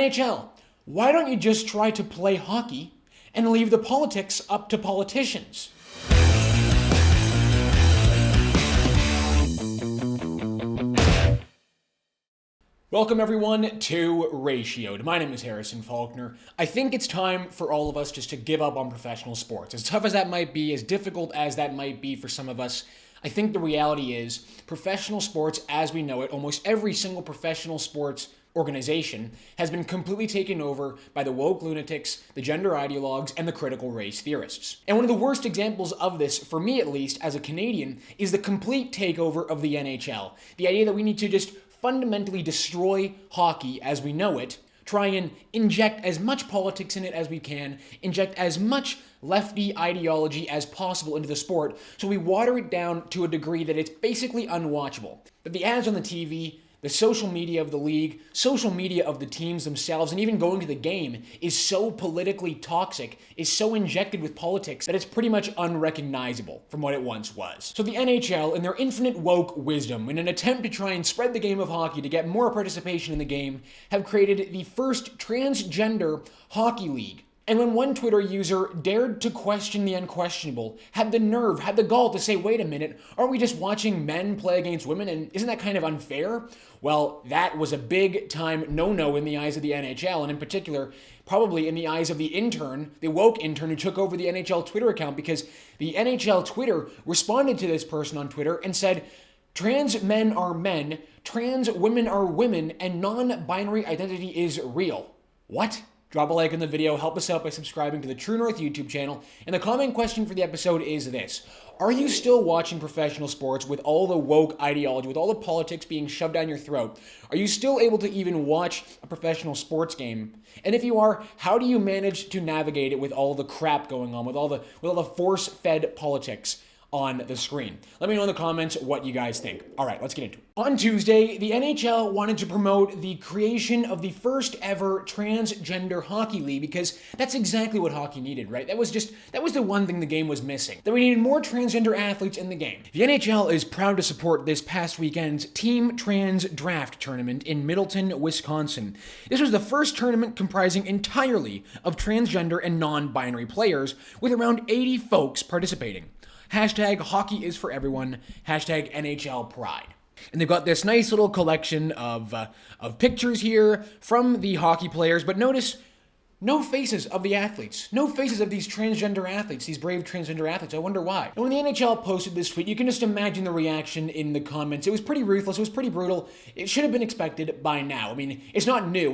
NHL, why don't you just try to play hockey and leave the politics up to politicians? Welcome everyone to Ratioed. My name is Harrison Faulkner. I think it's time for all of us just to give up on professional sports. As tough as that might be, as difficult as that might be for some of us, I think the reality is professional sports as we know it, almost every single professional sports organization has been completely taken over by the woke lunatics, the gender ideologues, and the critical race theorists. And one of the worst examples of this, for me at least, as a Canadian, is the complete takeover of the NHL. The idea that we need to just fundamentally destroy hockey as we know it, try and inject as much politics in it as we can, inject as much lefty ideology as possible into the sport, so we water it down to a degree that it's basically unwatchable. That the ads on the TV, the social media of the league, social media of the teams themselves, and even going to the game is so politically toxic, is so injected with politics that it's pretty much unrecognizable from what it once was. So the NHL, in their infinite woke wisdom, in an attempt to try and spread the game of hockey to get more participation in the game, have created the first transgender hockey league. And when one Twitter user dared to question the unquestionable, had the nerve, had the gall to say, wait a minute, aren't we just watching men play against women, and isn't that kind of unfair? Well, that was a big time no-no in the eyes of the NHL, and in particular, probably in the eyes of the intern, the woke intern who took over the NHL Twitter account, because the NHL Twitter responded to this person on Twitter and said, trans men are men, trans women are women, and non-binary identity is real. What? Drop a like on the video, help us out by subscribing to the True North YouTube channel, and the comment question for the episode is this. Are you still watching professional sports with all the woke ideology, with all the politics being shoved down your throat? Are you still able to even watch a professional sports game? And if you are, how do you manage to navigate it with all the crap going on, with all the force-fed politics on the screen? Let me know in the comments what you guys think. All right, let's get into it. On Tuesday, the NHL wanted to promote the creation of the first ever transgender hockey league because that's exactly what hockey needed, right? That was the one thing the game was missing. That we needed more transgender athletes in the game. The NHL is proud to support this past weekend's Team Trans Draft tournament in Middleton, Wisconsin. This was the first tournament comprising entirely of transgender and non-binary players, with around 80 folks participating. Hashtag hockey is for everyone. Hashtag NHL pride. And they've got this nice little collection of pictures here from the hockey players, but notice no faces of the athletes. No faces of these transgender athletes, these brave transgender athletes. I wonder why. And when the NHL posted this tweet, you can just imagine the reaction in the comments. It was pretty ruthless. It was pretty brutal. It should have been expected by now. I mean, it's not new.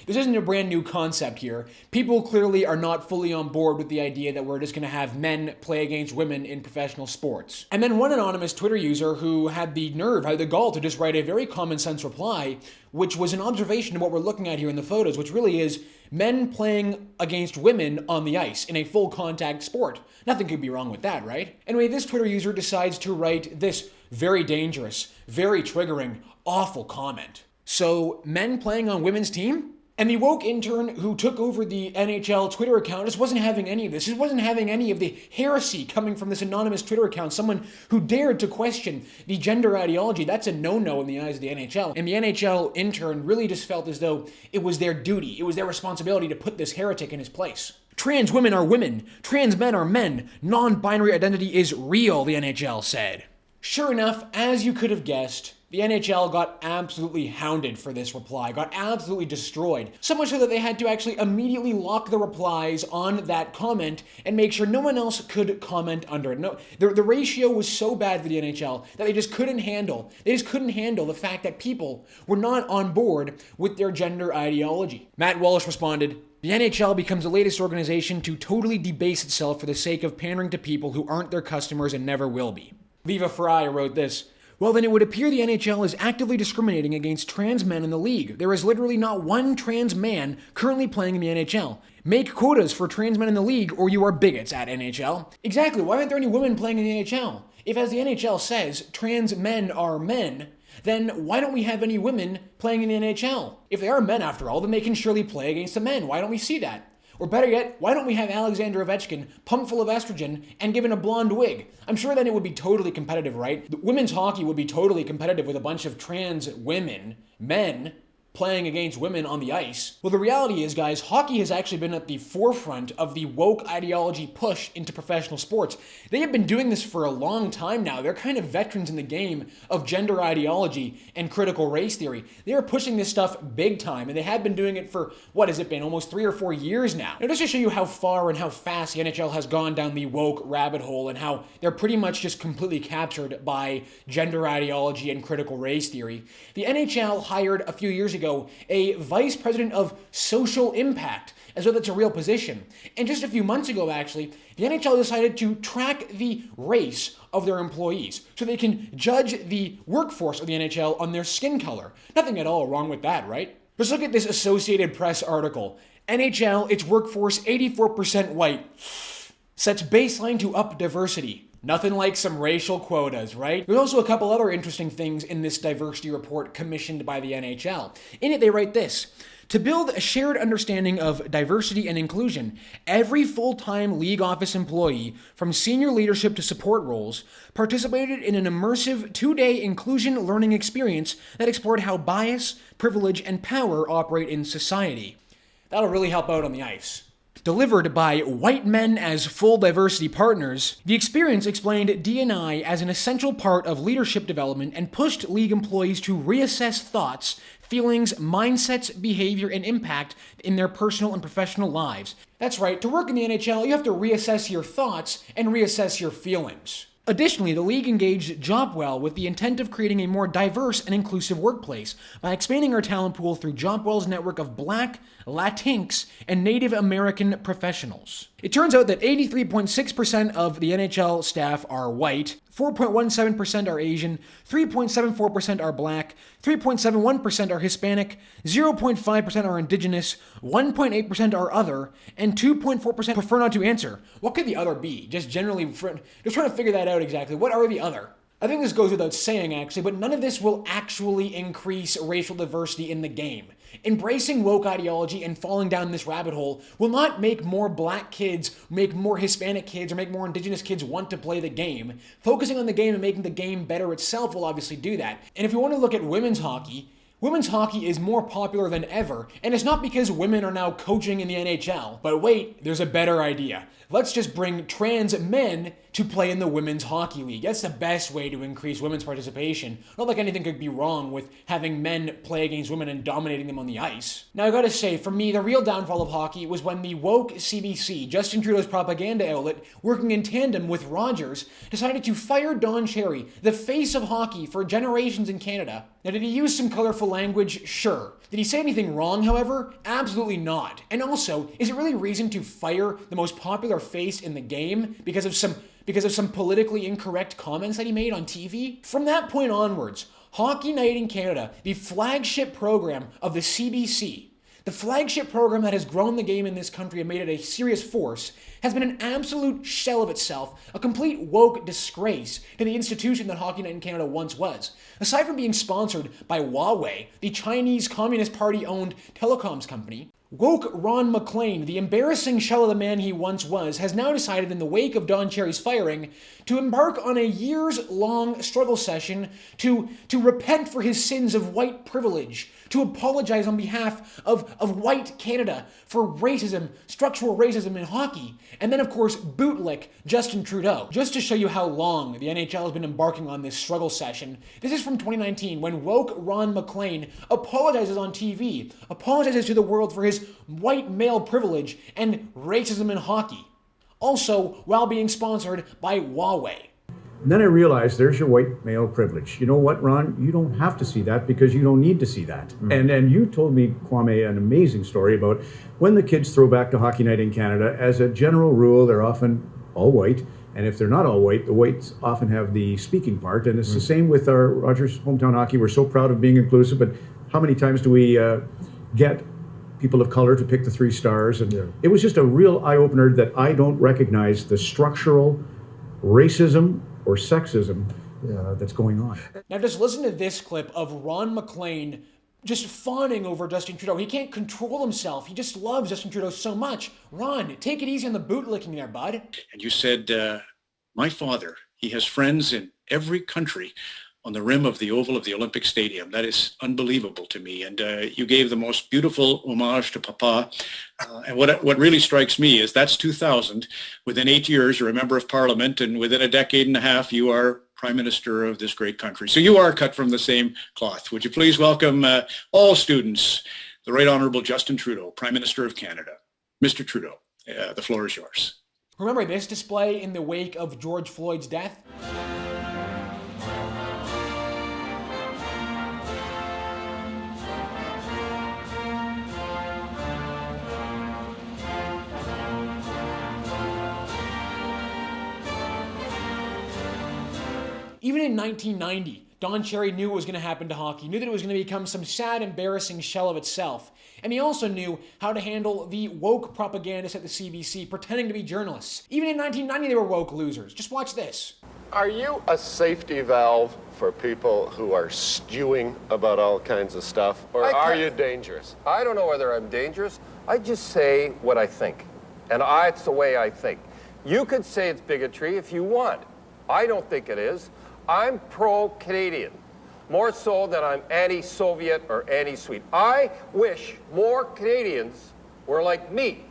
This isn't a brand new concept here. People clearly are not fully on board with the idea that we're just going to have men play against women in professional sports. And then one anonymous Twitter user who had the nerve, had the gall to just write a very common sense reply, which was an observation of what we're looking at here in the photos, which really is men playing against women on the ice in a full contact sport. Nothing could be wrong with that, right? Anyway, this Twitter user decides to write this very dangerous, very triggering, awful comment. So, men playing on women's team? And the woke intern who took over the NHL Twitter account just wasn't having any of this. He wasn't having any of the heresy coming from this anonymous Twitter account, someone who dared to question the gender ideology. That's a no-no in the eyes of the NHL. And the NHL intern really just felt as though it was their duty, it was their responsibility to put this heretic in his place. Trans women are women, trans men are men, non-binary identity is real, the NHL said. Sure enough, as you could have guessed, the NHL got absolutely hounded for this reply, got absolutely destroyed. So much so that they had to actually immediately lock the replies on that comment and make sure no one else could comment under it. No, the ratio was so bad for the NHL that they just couldn't handle the fact that people were not on board with their gender ideology. Matt Walsh responded, "The NHL becomes the latest organization to totally debase itself for the sake of pandering to people who aren't their customers and never will be." Viva Fry wrote this, "Well, then it would appear the NHL is actively discriminating against trans men in the league. There is literally not one trans man currently playing in the NHL. Make quotas for trans men in the league or you are bigots at NHL." Exactly, why aren't there any women playing in the NHL? If, as the NHL says, trans men are men, then why don't we have any women playing in the NHL? If they are men after all, then they can surely play against the men. Why don't we see that? Or better yet, why don't we have Alexander Ovechkin pumped full of estrogen and given a blonde wig? I'm sure then it would be totally competitive, right? Women's hockey would be totally competitive with a bunch of trans women, men, playing against women on the ice. Well, the reality is, guys, hockey has actually been at the forefront of the woke ideology push into professional sports. They have been doing this for a long time now. They're kind of veterans in the game of gender ideology and critical race theory. They are pushing this stuff big time, and they have been doing it for, what has it been, almost 3 or 4 years now. Now, just to show you how far and how fast the NHL has gone down the woke rabbit hole and how they're pretty much just completely captured by gender ideology and critical race theory, the NHL hired a few years ago a vice president of social impact, as though that's a real position. And just a few months ago, actually, the NHL decided to track the race of their employees so they can judge the workforce of the NHL on their skin color. Nothing at all wrong with that, right? Just look at this Associated Press article. NHL, its workforce 84% white. Sets baseline to up diversity. Nothing like some racial quotas, right? There's also a couple other interesting things in this diversity report commissioned by the NHL. In it, they write this: to build a shared understanding of diversity and inclusion, every full-time league office employee, from senior leadership to support roles, participated in an immersive 2-day inclusion learning experience that explored how bias, privilege, and power operate in society. That'll really help out on the ice. Delivered by white men as full diversity partners, the experience explained D&I as an essential part of leadership development and pushed league employees to reassess thoughts, feelings, mindsets, behavior, and impact in their personal and professional lives. That's right, to work in the NHL, you have to reassess your thoughts and reassess your feelings. Additionally, the league engaged Jobwell with the intent of creating a more diverse and inclusive workplace by expanding our talent pool through Jobwell's network of Black, Latinx, and Native American professionals. It turns out that 83.6% of the NHL staff are white, 4.17% are Asian, 3.74% are Black, 3.71% are Hispanic, 0.5% are Indigenous, 1.8% are other, and 2.4% prefer not to answer. What could the other be? Just trying to figure that out exactly. What are the other? I think this goes without saying, actually, but none of this will actually increase racial diversity in the game. Embracing woke ideology and falling down this rabbit hole will not make more black kids, make more Hispanic kids, or make more indigenous kids want to play the game. Focusing on the game and making the game better itself will obviously do that. And if you want to look at women's hockey is more popular than ever, and it's not because women are now coaching in the NHL. But wait, there's a better idea. Let's just bring trans men to play in the Women's Hockey League. That's the best way to increase women's participation. Not like anything could be wrong with having men play against women and dominating them on the ice. Now, I gotta say, for me, the real downfall of hockey was when the woke CBC, Justin Trudeau's propaganda outlet, working in tandem with Rogers, decided to fire Don Cherry, the face of hockey for generations in Canada. Now, did he use some colorful language? Sure. Did he say anything wrong, however? Absolutely not. And also, is it really reason to fire the most popular face in the game because of some politically incorrect comments that he made on TV? From that point onwards, Hockey Night in Canada, the flagship program of the CBC, the flagship program that has grown the game in this country and made it a serious force, has been an absolute shell of itself, a complete woke disgrace to the institution that Hockey Night in Canada once was. Aside from being sponsored by Huawei, the Chinese Communist Party-owned telecoms company, woke Ron MacLean, the embarrassing shell of the man he once was, has now decided in the wake of Don Cherry's firing to embark on a years-long struggle session to repent for his sins of white privilege, to apologize on behalf of white Canada for racism, structural racism in hockey, and then, of course, bootlick Justin Trudeau. Just to show you how long the NHL has been embarking on this struggle session, this is from 2019 when woke Ron MacLean apologizes on TV, apologizes to the world for his white male privilege and racism in hockey. Also, while being sponsored by Huawei. And then I realized there's your white male privilege. You know what, Ron? You don't have to see that because you don't need to see that. And you told me, Kwame, an amazing story about when the kids throw back to Hockey Night in Canada. As a general rule, they're often all white. And if they're not all white, the whites often have the speaking part. And it's the same with our Rogers Hometown Hockey. We're so proud of being inclusive, but how many times do we get people of color to pick the 3 stars? And it was just a real eye-opener that I don't recognize the structural racism or sexism that's going on. Now just listen to this clip of Ron MacLean just fawning over Justin Trudeau. He can't control himself. He just loves Justin Trudeau so much. Ron, take it easy on the bootlicking there, bud. And you said, my father, he has friends in every country. on the rim of the oval of the Olympic Stadium. That is unbelievable to me. And you gave the most beautiful homage to Papa. And what really strikes me is that's 2000. Within 8 years, you're a member of Parliament, and within a decade and a half, you are Prime Minister of this great country. So you are cut from the same cloth. Would you please welcome all students, the Right Honourable Justin Trudeau, Prime Minister of Canada. Mr. Trudeau, the floor is yours. Remember this display in the wake of George Floyd's death? Even in 1990, Don Cherry knew what was going to happen to hockey, knew that it was going to become some sad, embarrassing shell of itself. And he also knew how to handle the woke propagandists at the CBC pretending to be journalists. Even in 1990, they were woke losers. Just watch this. Are you a safety valve for people who are stewing about all kinds of stuff, or are you dangerous? I don't know whether I'm dangerous. I just say what I think, and it's the way I think. You could say it's bigotry if you want. I don't think it is. I'm pro-Canadian, more so than I'm anti-Soviet or anti-Swede. I wish more Canadians were like me.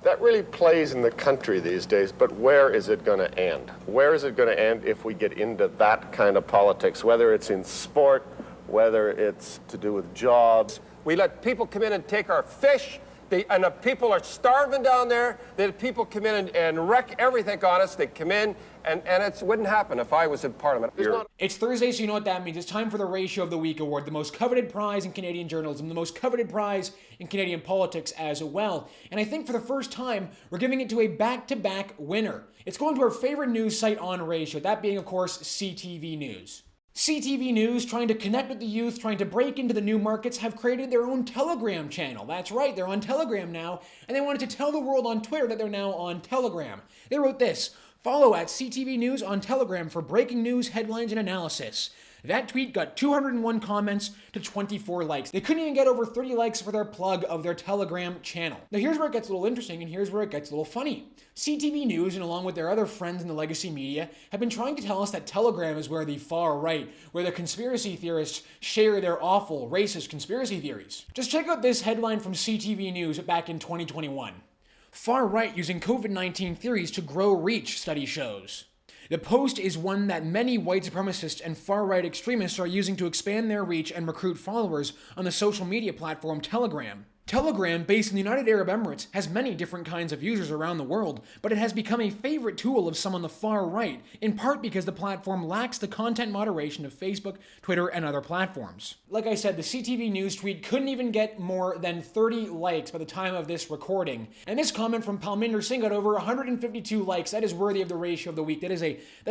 That really plays in the country these days, but where is it going to end? Where is it going to end if we get into that kind of politics, whether it's in sport, whether it's to do with jobs? We let people come in and take our fish, and the people are starving down there. The people come in and wreck everything on us. They come in, and it wouldn't happen if I was in Parliament. It's Thursday, so you know what that means. It's time for the Ratio of the Week award, the most coveted prize in Canadian journalism, the most coveted prize in Canadian politics as well. And I think for the first time, we're giving it to a back-to-back winner. It's going to our favorite news site on Ratio, that being, of course, CTV News. CTV News, trying to connect with the youth, trying to break into the new markets, have created their own Telegram channel. That's right, they're on Telegram now, and they wanted to tell the world on Twitter that they're now on Telegram. They wrote this: follow at CTV News on Telegram for breaking news, headlines, and analysis. That tweet got 201 comments to 24 likes. They couldn't even get over 30 likes for their plug of their Telegram channel. Now here's where it gets a little interesting, and here's where it gets a little funny. CTV News, and along with their other friends in the legacy media, have been trying to tell us that Telegram is where the far right, where the conspiracy theorists share their awful, racist conspiracy theories. Just check out this headline from CTV News back in 2021. Far right using COVID-19 theories to grow reach, study shows. The post is one that many white supremacists and far-right extremists are using to expand their reach and recruit followers on the social media platform Telegram. Telegram, based in the United Arab Emirates, has many different kinds of users around the world, but it has become a favorite tool of some on the far right, in part because the platform lacks the content moderation of Facebook, Twitter, and other platforms. Like I said, the CTV News tweet couldn't even get more than 30 likes by the time of this recording, and this comment from Palminder Singh got over 152 likes. That is worthy of the Ratio of the Week. That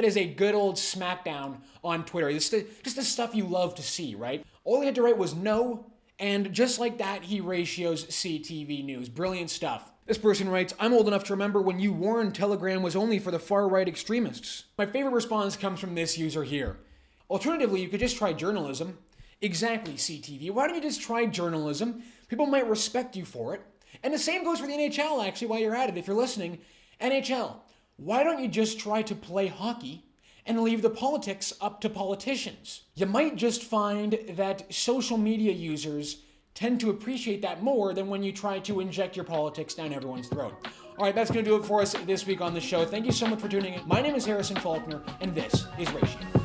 is a good old smackdown on Twitter. It's just the stuff you love to see, right? All he had to write was no. And just like that, he ratios CTV News. Brilliant stuff. This person writes, I'm old enough to remember when you warned Telegram was only for the far-right extremists. My favorite response comes from this user here. Alternatively, you could just try journalism. Exactly, CTV. Why don't you just try journalism? People might respect you for it. And the same goes for the NHL, actually, while you're at it. If you're listening, NHL, why don't you just try to play hockey and leave the politics up to politicians? You might just find that social media users tend to appreciate that more than when you try to inject your politics down everyone's throat. All right, that's going to do it for us this week on the show. Thank you so much for tuning in. My name is Harrison Faulkner, and this is Ratio.